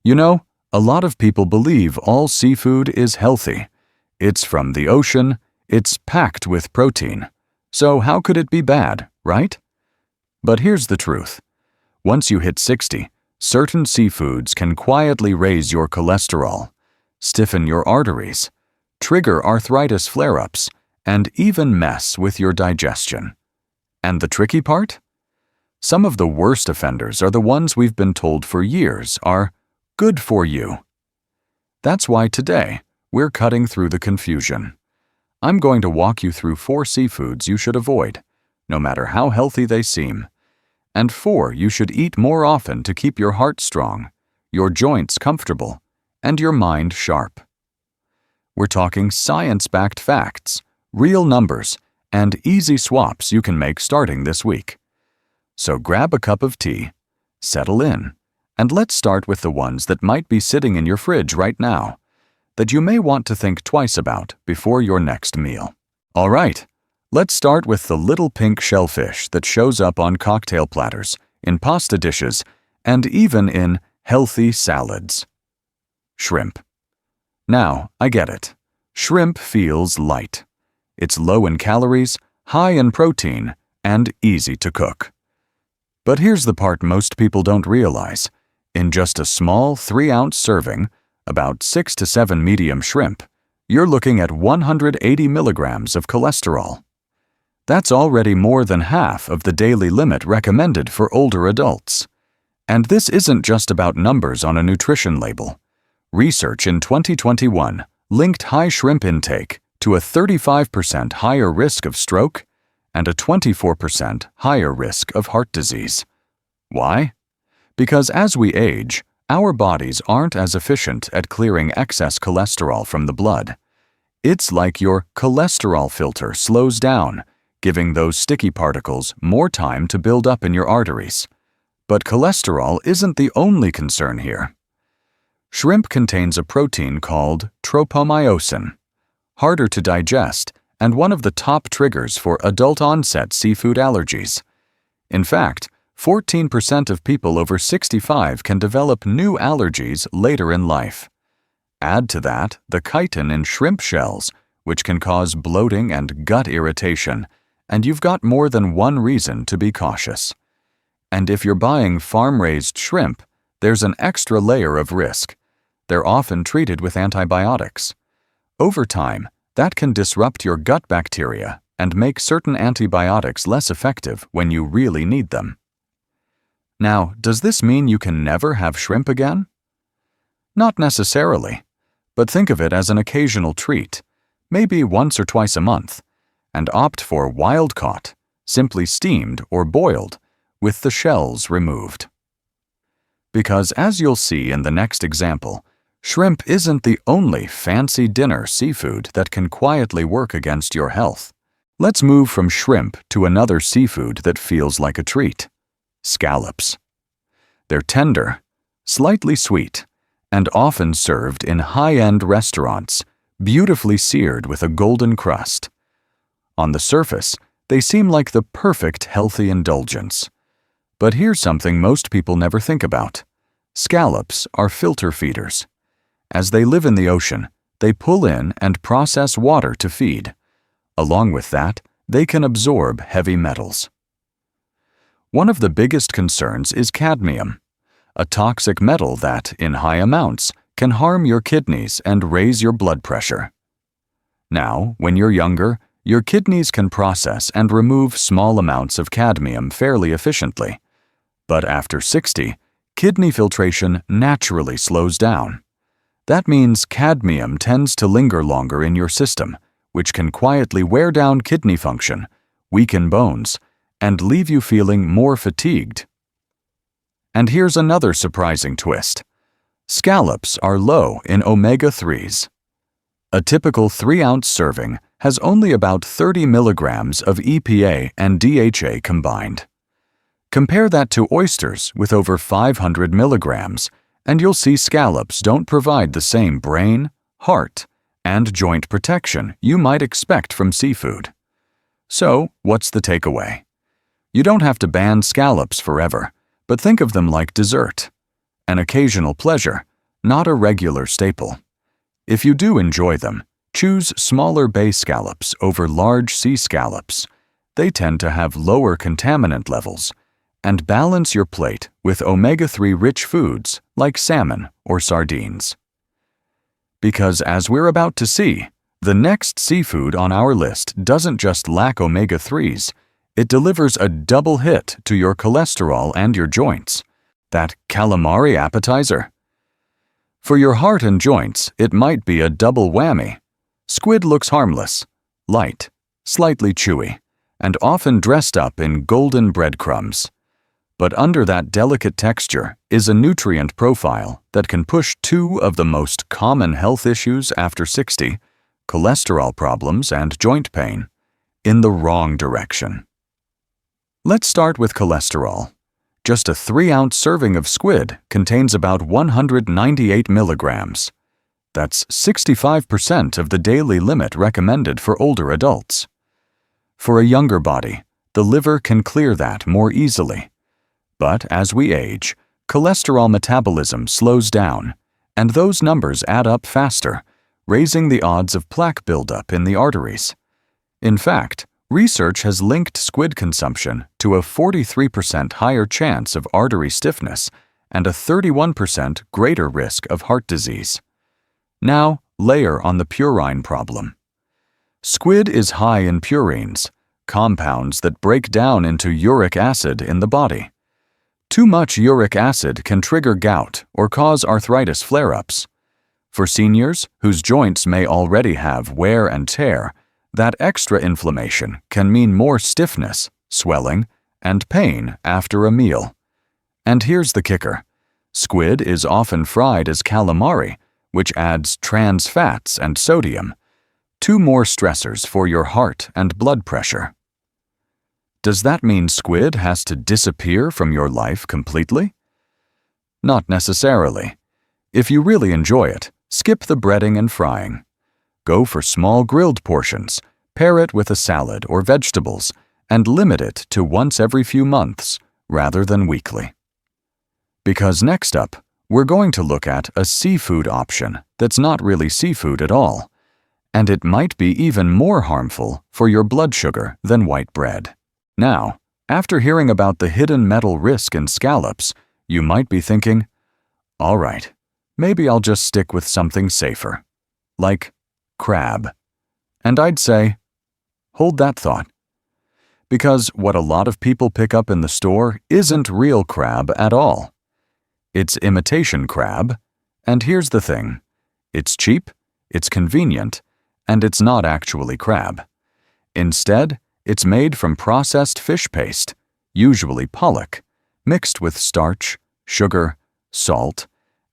You know, a lot of people believe all seafood is healthy. It's from the ocean, it's packed with protein. So how could it be bad, right? But here's the truth. Once you hit 60, certain seafoods can quietly raise your cholesterol, stiffen your arteries, trigger arthritis flare-ups, and even mess with your digestion. And the tricky part? Some of the worst offenders are the ones we've been told for years are good for you. That's why today, we're cutting through the confusion. I'm going to walk you through 4 seafoods you should avoid, no matter how healthy they seem, and 4 you should eat more often to keep your heart strong, your joints comfortable, and your mind sharp. We're talking science-backed facts, real numbers, and easy swaps you can make starting this week. So grab a cup of tea, settle in, and let's start with the ones that might be sitting in your fridge right now, that you may want to think twice about before your next meal. All right, let's start with the little pink shellfish that shows up on cocktail platters, in pasta dishes, and even in healthy salads. Shrimp. Now, I get it. Shrimp feels light. It's low in calories, high in protein, and easy to cook. But here's the part most people don't realize. In just a small 3-ounce serving, about 6 to 7 medium shrimp, you're looking at 180 milligrams of cholesterol. That's already more than half of the daily limit recommended for older adults. And this isn't just about numbers on a nutrition label. Research in 2021 linked high shrimp intake to a 35% higher risk of stroke and a 24% higher risk of heart disease. Why? Because as we age, our bodies aren't as efficient at clearing excess cholesterol from the blood. It's like your cholesterol filter slows down, giving those sticky particles more time to build up in your arteries. But cholesterol isn't the only concern here. Shrimp contains a protein called tropomyosin, harder to digest and one of the top triggers for adult-onset seafood allergies. In fact, 14% of people over 65 can develop new allergies later in life. Add to that the chitin in shrimp shells, which can cause bloating and gut irritation, and you've got more than one reason to be cautious. And if you're buying farm-raised shrimp, there's an extra layer of risk. They're often treated with antibiotics. Over time, that can disrupt your gut bacteria and make certain antibiotics less effective when you really need them. Now, does this mean you can never have shrimp again? Not necessarily, but think of it as an occasional treat, maybe once or twice a month, and opt for wild-caught, simply steamed or boiled, with the shells removed. Because as you'll see in the next example, shrimp isn't the only fancy dinner seafood that can quietly work against your health. Let's move from shrimp to another seafood that feels like a treat: scallops. They're tender, slightly sweet, and often served in high-end restaurants, beautifully seared with a golden crust. On the surface, they seem like the perfect healthy indulgence. But here's something most people never think about. Scallops are filter feeders. As they live in the ocean, they pull in and process water to feed. Along with that, they can absorb heavy metals. One of the biggest concerns is cadmium, a toxic metal that, in high amounts, can harm your kidneys and raise your blood pressure. Now, when you're younger, your kidneys can process and remove small amounts of cadmium fairly efficiently. But after 60, kidney filtration naturally slows down. That means cadmium tends to linger longer in your system, which can quietly wear down kidney function, weaken bones, and leave you feeling more fatigued. And here's another surprising twist. Scallops are low in omega-3s. A typical 3-ounce serving has only about 30 milligrams of EPA and DHA combined. Compare that to oysters with over 500 milligrams, and you'll see scallops don't provide the same brain, heart, and joint protection you might expect from seafood. So, what's the takeaway? You don't have to ban scallops forever, but think of them like dessert. An occasional pleasure, not a regular staple. If you do enjoy them, choose smaller bay scallops over large sea scallops. They tend to have lower contaminant levels. And balance your plate with omega-3 rich foods like salmon or sardines. Because as we're about to see, the next seafood on our list doesn't just lack omega-3s, it delivers a double hit to your cholesterol and your joints. That calamari appetizer. For your heart and joints, it might be a double whammy. Squid looks harmless, light, slightly chewy, and often dressed up in golden breadcrumbs. But under that delicate texture is a nutrient profile that can push two of the most common health issues after 60, cholesterol problems and joint pain, in the wrong direction. Let's start with cholesterol. Just a 3-ounce serving of squid contains about 198 milligrams. That's 65% of the daily limit recommended for older adults. For a younger body, the liver can clear that more easily. But as we age, cholesterol metabolism slows down, and those numbers add up faster, raising the odds of plaque buildup in the arteries. In fact, research has linked squid consumption to a 43% higher chance of artery stiffness and a 31% greater risk of heart disease. Now, layer on the purine problem. Squid is high in purines, compounds that break down into uric acid in the body. Too much uric acid can trigger gout or cause arthritis flare-ups. For seniors whose joints may already have wear and tear, that extra inflammation can mean more stiffness, swelling, and pain after a meal. And here's the kicker. Squid is often fried as calamari, which adds trans fats and sodium, two more stressors for your heart and blood pressure. Does that mean squid has to disappear from your life completely? Not necessarily. If you really enjoy it, skip the breading and frying. Go for small grilled portions, pair it with a salad or vegetables, and limit it to once every few months rather than weekly. Because next up, we're going to look at a seafood option that's not really seafood at all, and it might be even more harmful for your blood sugar than white bread. Now, after hearing about the hidden metal risk in scallops, you might be thinking, all right, maybe I'll just stick with something safer, like crab. And I'd say, hold that thought. Because what a lot of people pick up in the store isn't real crab at all. It's imitation crab, and here's the thing. It's cheap, it's convenient, and it's not actually crab. Instead, it's made from processed fish paste, usually pollock, mixed with starch, sugar, salt,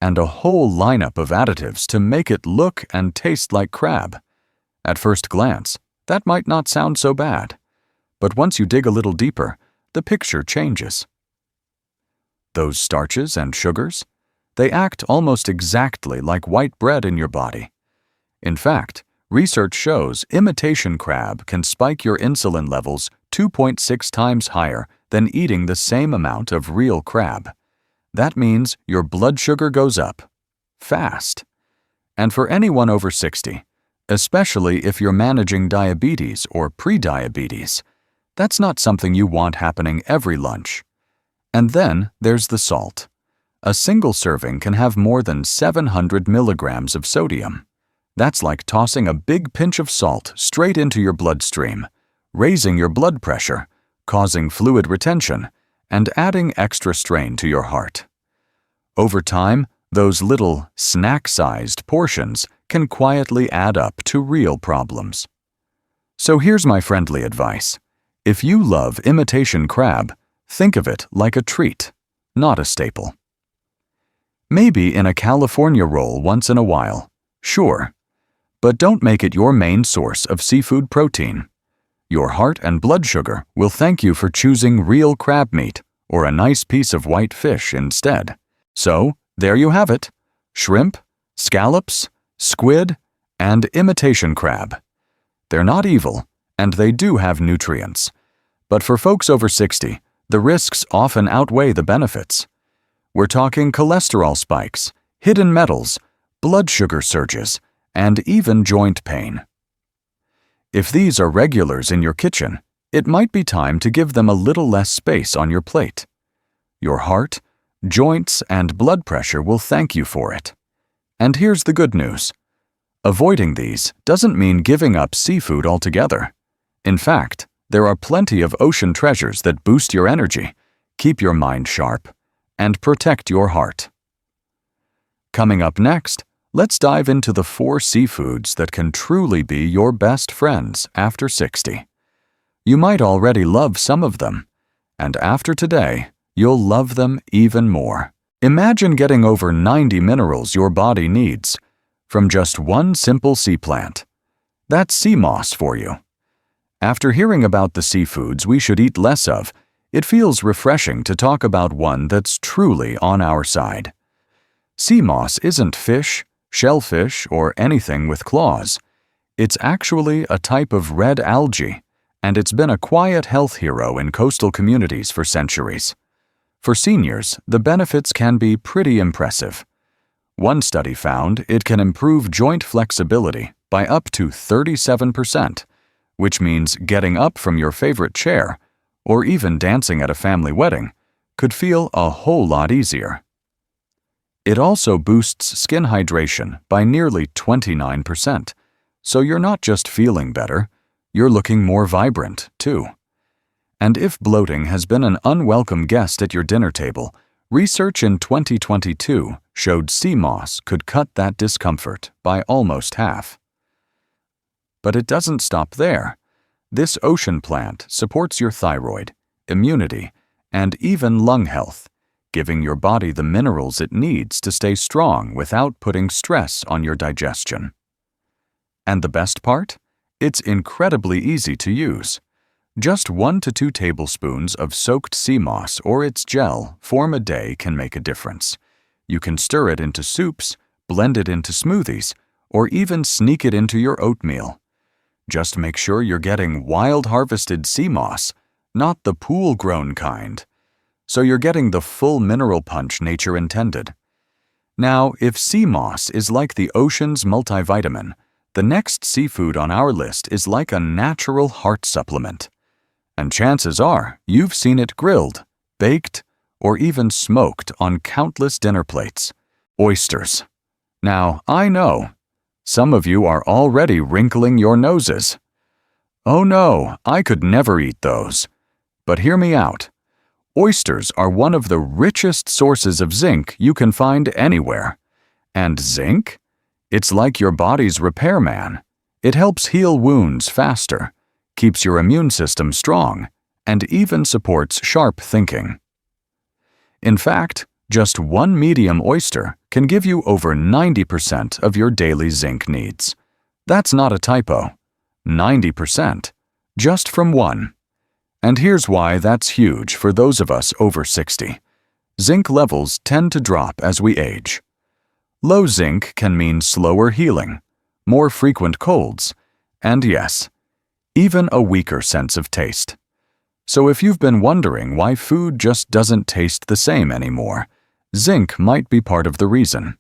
and a whole lineup of additives to make it look and taste like crab. At first glance, that might not sound so bad, but once you dig a little deeper, the picture changes. Those starches and sugars, they act almost exactly like white bread in your body. In fact, research shows imitation crab can spike your insulin levels 2.6 times higher than eating the same amount of real crab. That means your blood sugar goes up, fast. And for anyone over 60, especially if you're managing diabetes or prediabetes, that's not something you want happening every lunch. And then there's the salt. A single serving can have more than 700 milligrams of sodium. That's like tossing a big pinch of salt straight into your bloodstream, raising your blood pressure, causing fluid retention, and adding extra strain to your heart. Over time, those little snack-sized portions can quietly add up to real problems. So here's my friendly advice. If you love imitation crab, think of it like a treat, not a staple. Maybe in a California roll once in a while, sure. But don't make it your main source of seafood protein. Your heart and blood sugar will thank you for choosing real crab meat or a nice piece of white fish instead. So, there you have it. Shrimp, scallops, squid, and imitation crab. They're not evil, and they do have nutrients. But for folks over 60, the risks often outweigh the benefits. We're talking cholesterol spikes, hidden metals, blood sugar surges, and even joint pain. If these are regulars in your kitchen, it might be time to give them a little less space on your plate. Your heart, joints, and blood pressure will thank you for it. And here's the good news. Avoiding these doesn't mean giving up seafood altogether. In fact, there are plenty of ocean treasures that boost your energy, keep your mind sharp, and protect your heart. Coming up next, let's dive into the 4 seafoods that can truly be your best friends after 60. You might already love some of them, and after today, you'll love them even more. Imagine getting over 90 minerals your body needs from just one simple sea plant. That's sea moss for you. After hearing about the seafoods we should eat less of, it feels refreshing to talk about one that's truly on our side. Sea moss isn't fish, shellfish, or anything with claws. It's actually a type of red algae, and it's been a quiet health hero in coastal communities for centuries. For seniors, the benefits can be pretty impressive. One study found it can improve joint flexibility by up to 37%, which means getting up from your favorite chair, or even dancing at a family wedding, could feel a whole lot easier. It also boosts skin hydration by nearly 29%, so you're not just feeling better, you're looking more vibrant, too. And if bloating has been an unwelcome guest at your dinner table, research in 2022 showed sea moss could cut that discomfort by almost half. But it doesn't stop there. This ocean plant supports your thyroid, immunity, and even lung health, giving your body the minerals it needs to stay strong without putting stress on your digestion. And the best part? It's incredibly easy to use. Just 1 to 2 tablespoons of soaked sea moss or its gel form a day can make a difference. You can stir it into soups, blend it into smoothies, or even sneak it into your oatmeal. Just make sure you're getting wild-harvested sea moss, not the pool-grown kind, so you're getting the full mineral punch nature intended. Now, if sea moss is like the ocean's multivitamin, the next seafood on our list is like a natural heart supplement. And chances are you've seen it grilled, baked, or even smoked on countless dinner plates. Oysters. Now, I know, some of you are already wrinkling your noses. Oh no, I could never eat those. But hear me out. Oysters are one of the richest sources of zinc you can find anywhere. And zinc? It's like your body's repairman. It helps heal wounds faster, keeps your immune system strong, and even supports sharp thinking. In fact, just one medium oyster can give you over 90% of your daily zinc needs. That's not a typo. 90%, just from one. And here's why that's huge for those of us over 60. Zinc levels tend to drop as we age. Low zinc can mean slower healing, more frequent colds, and yes, even a weaker sense of taste. So if you've been wondering why food just doesn't taste the same anymore, zinc might be part of the reason.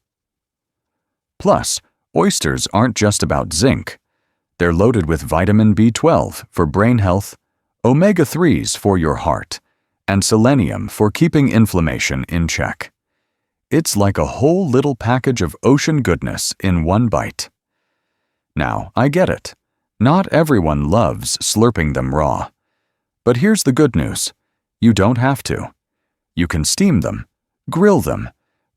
Plus, oysters aren't just about zinc. They're loaded with vitamin B12 for brain health, omega-3s for your heart, and selenium for keeping inflammation in check. It's like a whole little package of ocean goodness in one bite. Now, I get it. Not everyone loves slurping them raw. But here's the good news. You don't have to. You can steam them, grill them,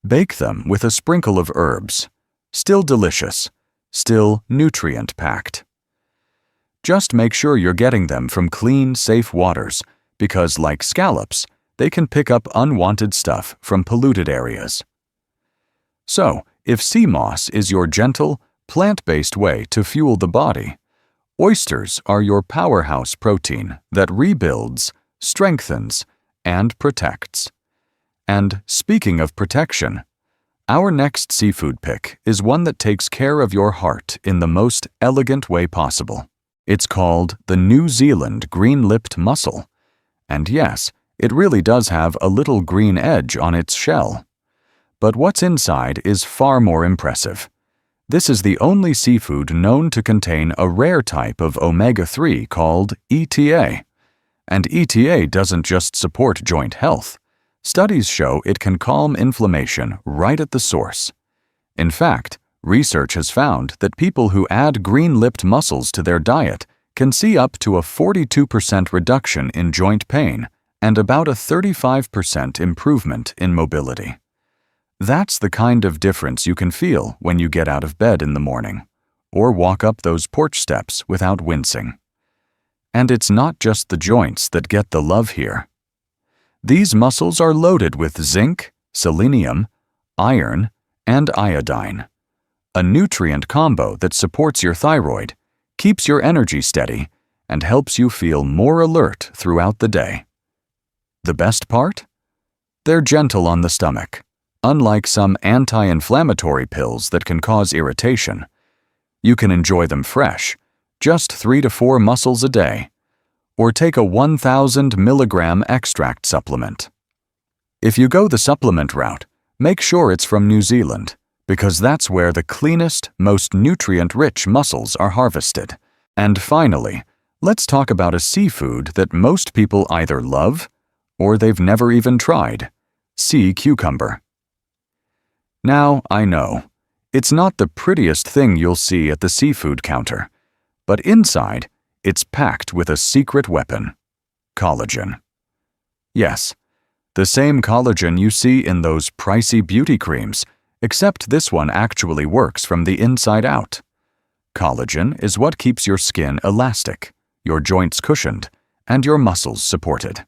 bake them with a sprinkle of herbs. Still delicious, still nutrient-packed. Just make sure you're getting them from clean, safe waters, because like scallops, they can pick up unwanted stuff from polluted areas. So, if sea moss is your gentle, plant-based way to fuel the body, oysters are your powerhouse protein that rebuilds, strengthens, and protects. And speaking of protection, our next seafood pick is one that takes care of your heart in the most elegant way possible. It's called the New Zealand green-lipped mussel. And yes, it really does have a little green edge on its shell. but what's inside is far more impressive. This is the only seafood known to contain a rare type of omega-3 called ETA. And ETA doesn't just support joint health. Studies show it can calm inflammation right at the source. In fact, research has found that people who add green-lipped mussels to their diet can see up to a 42% reduction in joint pain and about a 35% improvement in mobility. That's the kind of difference you can feel when you get out of bed in the morning, or walk up those porch steps without wincing. And it's not just the joints that get the love here. These mussels are loaded with zinc, selenium, iron, and iodine, a nutrient combo that supports your thyroid, keeps your energy steady, and helps you feel more alert throughout the day. The best part? They're gentle on the stomach. Unlike some anti-inflammatory pills that can cause irritation, you can enjoy them fresh, just 3 to 4 mussels a day, or take a 1,000 milligram extract supplement. If you go the supplement route, make sure it's from New Zealand, because that's where the cleanest, most nutrient-rich mussels are harvested. And finally, let's talk about a seafood that most people either love or they've never even tried: sea cucumber. Now, I know, it's not the prettiest thing you'll see at the seafood counter, but inside, it's packed with a secret weapon: collagen. Yes, the same collagen you see in those pricey beauty creams, except this one actually works from the inside out. Collagen is what keeps your skin elastic, your joints cushioned, and your muscles supported.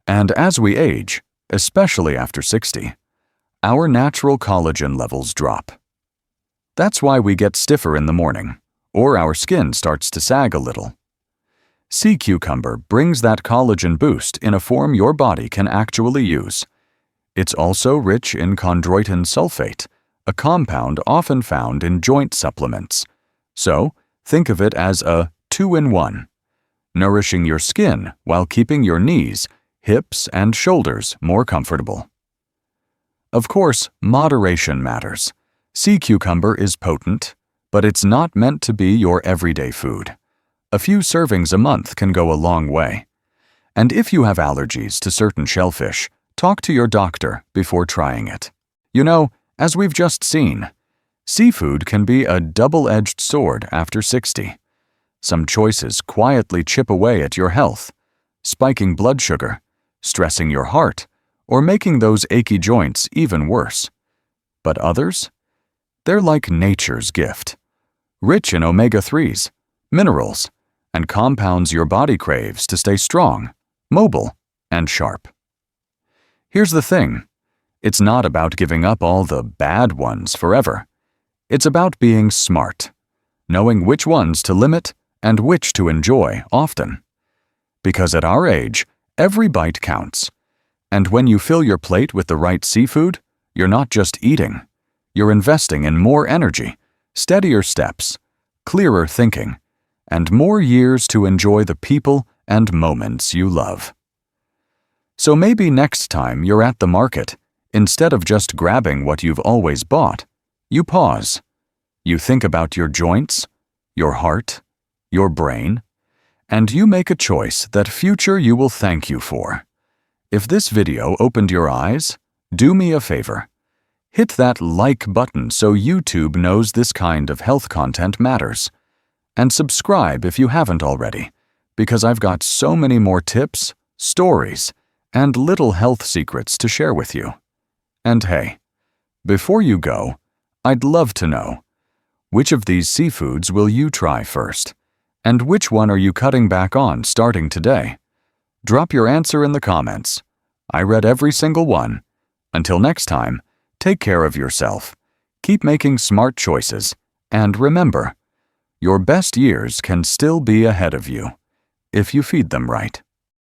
And as we age, especially after 60, our natural collagen levels drop. That's why we get stiffer in the morning, or our skin starts to sag a little. Sea cucumber brings that collagen boost in a form your body can actually use. It's also rich in chondroitin sulfate, a compound often found in joint supplements. So, think of it as a 2-in-1, nourishing your skin while keeping your knees, hips, and shoulders more comfortable. Of course, moderation matters. Sea cucumber is potent, but it's not meant to be your everyday food. A few servings a month can go a long way. And if you have allergies to certain shellfish, talk to your doctor before trying it. You know, as we've just seen, seafood can be a double-edged sword after 60. Some choices quietly chip away at your health, spiking blood sugar, stressing your heart, or making those achy joints even worse. But others? They're like nature's gift, rich in omega-3s, minerals, and compounds your body craves to stay strong, mobile, and sharp. Here's the thing. It's not about giving up all the bad ones forever. It's about being smart, knowing which ones to limit and which to enjoy often. Because at our age, every bite counts. And when you fill your plate with the right seafood, you're not just eating. You're investing in more energy, steadier steps, clearer thinking, and more years to enjoy the people and moments you love. So maybe next time you're at the market, instead of just grabbing what you've always bought, you pause. You think about your joints, your heart, your brain, and you make a choice that future you will thank you for. If this video opened your eyes, do me a favor. Hit that like button so YouTube knows this kind of health content matters. And subscribe if you haven't already, because I've got so many more tips, stories, and little health secrets to share with you. And hey, before you go, I'd love to know, which of these seafoods will you try first? And which one are you cutting back on starting today? Drop your answer in the comments. I read every single one. Until next time, take care of yourself, keep making smart choices, and remember, your best years can still be ahead of you, if you feed them right.